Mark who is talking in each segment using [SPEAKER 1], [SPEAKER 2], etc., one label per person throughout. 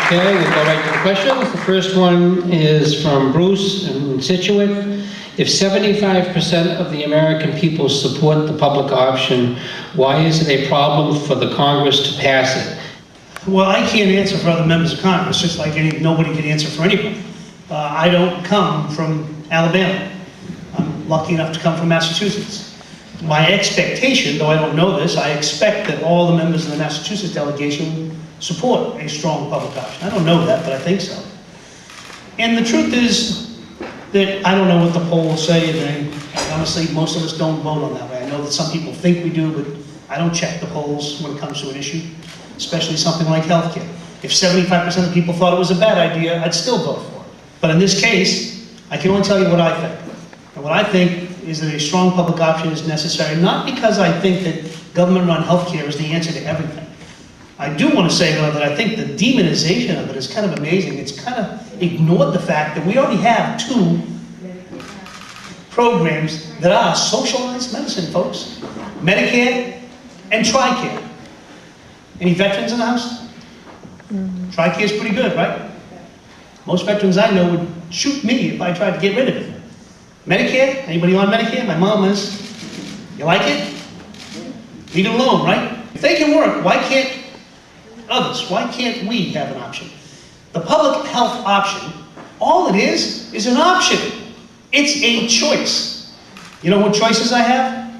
[SPEAKER 1] Okay, we'll go right to the questions. The first one is from Bruce in Situate. If 75% of the American people support the public option, why is it a problem for the Congress to pass it?
[SPEAKER 2] Well, I can't answer for other members of Congress, just like nobody can answer for anybody. I don't come from Alabama. I'm lucky enough to come from Massachusetts. My expectation, though I don't know this, I expect that all the members of the Massachusetts delegation support a strong public option. I don't know that, but I think so. And the truth is that I don't know what the polls say, and honestly, most of us don't vote on that way. I know that some people think we do, but I don't check the polls when it comes to an issue, especially something like healthcare. If 75% of people thought it was a bad idea, I'd still vote for it. But in this case, I can only tell you what I think. And what I think is that a strong public option is necessary, not because I think that government-run healthcare is the answer to everything. I do want to say, though, that I think the demonization of it is kind of amazing. It's kind of ignored the fact that we already have 2 programs that are socialized medicine, folks. Medicare and TRICARE. Any veterans in the house? TRICARE is pretty good, right? Most veterans I know would shoot me if I tried to get rid of it. Medicare? Anybody on Medicare? My mom is. You like it? Leave it alone, right? If they can work, why can't others? Why can't we have an option? The public health option, all it is an option. It's a choice. You know what choices I have?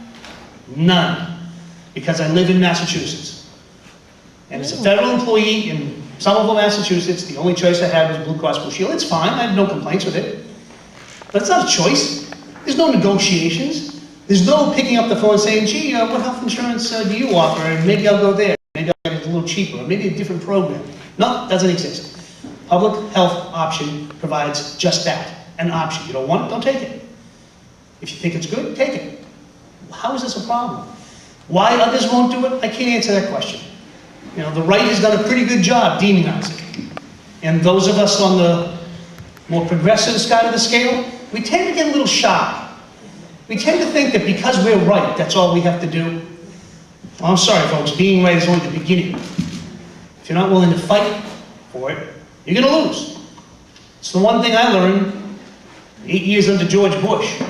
[SPEAKER 2] None. Because I live in Massachusetts. And as a federal employee in Somerville, Massachusetts, the only choice I have is Blue Cross Blue Shield. It's fine, I have no complaints with it. But it's not a choice. There's no negotiations. There's no picking up the phone and saying, gee, what health insurance do you offer? And maybe I'll go there. Maybe I'll get it a little cheaper. Or maybe a different program. No, it doesn't exist. Public health option provides just that, an option. You don't want it, don't take it. If you think it's good, take it. How is this a problem? Why others won't do it? I can't answer that question. You know, the right has done a pretty good job demonizing. And those of us on the more progressive side of the scale, we tend to get a little shy. We tend to think that because we're right, that's all we have to do. Well, I'm sorry, folks, being right is only the beginning. If you're not willing to fight for it, you're going to lose. It's the one thing I learned 8 years under George Bush.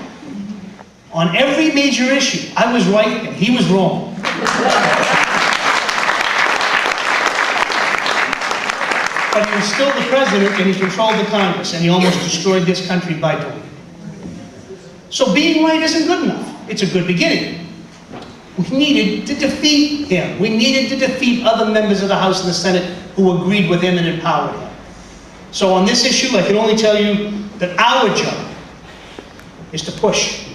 [SPEAKER 2] On every major issue, I was right and he was wrong. But he was still the president and he controlled the Congress and he almost destroyed this country by doing it. So being right isn't good enough. It's a good beginning. We needed to defeat him. We needed to defeat other members of the House and the Senate who agreed with him and empowered him. So on this issue, I can only tell you that our job is to push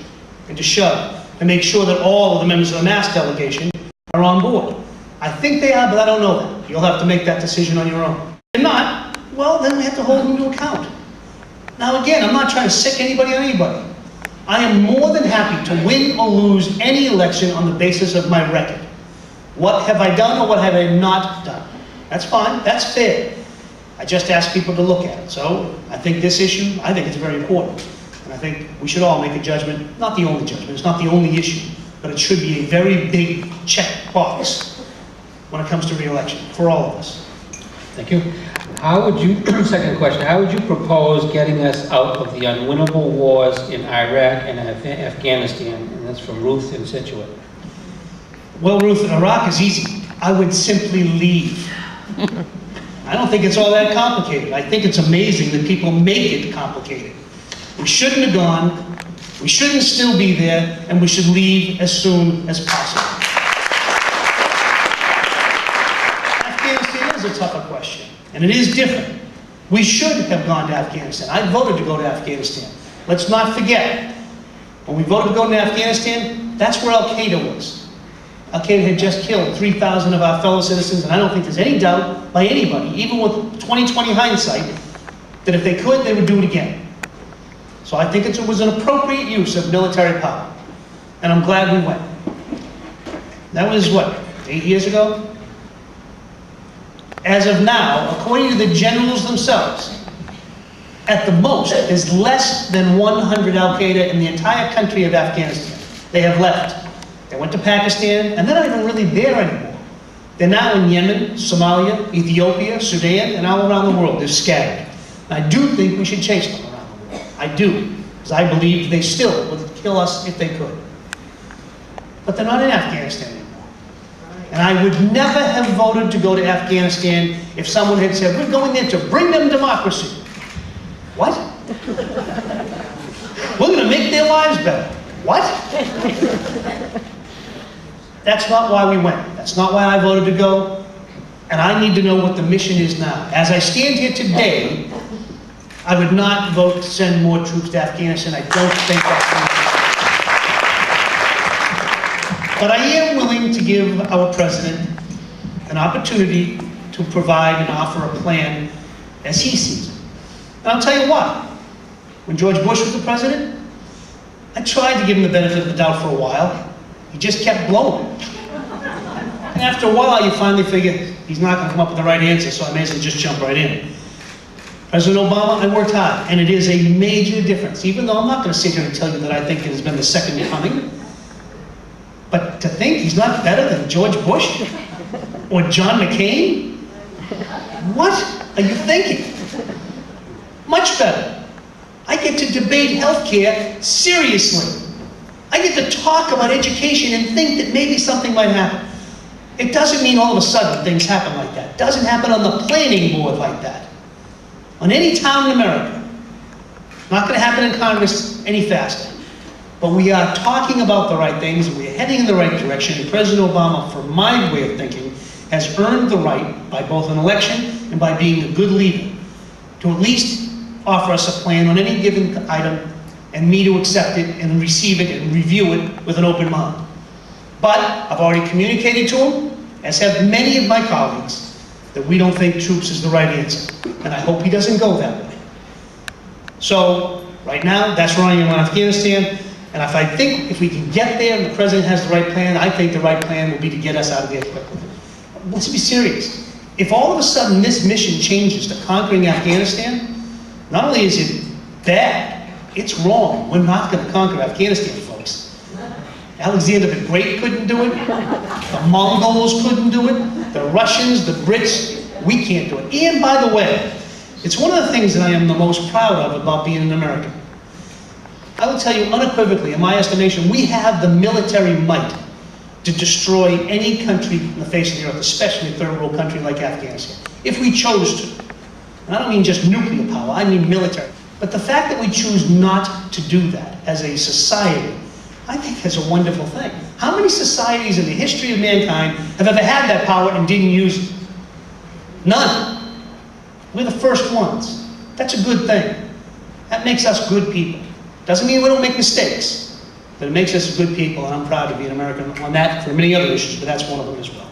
[SPEAKER 2] and to shove and make sure that all of the members of the Mass delegation are on board. I think they are, but I don't know that. You'll have to make that decision on your own. If not, well, then we have to hold them to account. Now again, I'm not trying to sick anybody on anybody. I am more than happy to win or lose any election on the basis of my record. What have I done or what have I not done? That's fine, that's fair. I just ask people to look at it. So I think this issue, I think it's very important. And I think we should all make a judgment, not the only judgment, it's not the only issue, but it should be a very big check box when it comes to re-election for all of us.
[SPEAKER 1] Thank you. How would you, second question, how would you propose getting us out of the unwinnable wars in Iraq and Afghanistan? And that's from Ruth in Situate.
[SPEAKER 2] Well, Ruth, Iraq is easy. I would simply leave. I don't think it's all that complicated. I think it's amazing that people make it complicated. We shouldn't have gone, we shouldn't still be there, and we should leave as soon as possible. Afghanistan is a tougher question. And it is different. We should have gone to Afghanistan. I voted to go to Afghanistan. Let's not forget, when we voted to go to Afghanistan, that's where Al-Qaeda was. Al-Qaeda had just killed 3,000 of our fellow citizens, and I don't think there's any doubt by anybody, even with 20/20 hindsight, that if they could, they would do it again. So I think it was an appropriate use of military power. And I'm glad we went. That was, what, 8 years ago? As of now, according to the generals themselves, at the most, there's less than 100 Al-Qaeda in the entire country of Afghanistan. They have left. They went to Pakistan, and they're not even really there anymore. They're now in Yemen, Somalia, Ethiopia, Sudan, and all around the world. They're scattered. And I do think we should chase them around the world. I do, because I believe they still would kill us if they could. But they're not in Afghanistan anymore. And I would never have voted to go to Afghanistan if someone had said, we're going there to bring them democracy. What? We're going to make their lives better. What? That's not why we went. That's not why I voted to go. And I need to know what the mission is now. As I stand here today, I would not vote to send more troops to Afghanistan. I don't think that's necessary. But I am willing to give our president an opportunity to provide and offer a plan as he sees it. And I'll tell you what, when George Bush was the president, I tried to give him the benefit of the doubt for a while. He just kept blowing. And after a while, you finally figure, he's not going to come up with the right answer, so I may as well just jump right in. President Obama, I worked hard, and it is a major difference. Even though I'm not going to sit here and tell you that I think it has been the second coming, but to think he's not better than George Bush or John McCain? What are you thinking? Much better. I get to debate healthcare seriously. I get to talk about education and think that maybe something might happen. It doesn't mean all of a sudden things happen like that. It doesn't happen on the planning board like that. On any town in America. Not going to happen in Congress any faster. But we are talking about the right things, and we're heading in the right direction, and President Obama, from my way of thinking, has earned the right, by both an election and by being a good leader, to at least offer us a plan on any given item, and me to accept it and receive it and review it with an open mind. But I've already communicated to him, as have many of my colleagues, that we don't think troops is the right answer. And I hope he doesn't go that way. So, right now, that's where I am on Afghanistan. And if we can get there and the president has the right plan, I think the right plan will be to get us out of there quickly. Let's be serious. If all of a sudden this mission changes to conquering Afghanistan, not only is it bad, it's wrong. We're not going to conquer Afghanistan, folks. Alexander the Great couldn't do it. The Mongols couldn't do it. The Russians, the Brits, we can't do it. And by the way, it's one of the things that I am the most proud of about being an American. I will tell you unequivocally, in my estimation, we have the military might to destroy any country on the face of the earth, especially a third world country like Afghanistan, if we chose to. And I don't mean just nuclear power, I mean military. But the fact that we choose not to do that as a society, I think is a wonderful thing. How many societies in the history of mankind have ever had that power and didn't use it? None. We're the first ones. That's a good thing. That makes us good people. Doesn't mean we don't make mistakes, but it makes us good people, and I'm proud to be an American on that for many other issues, but that's one of them as well.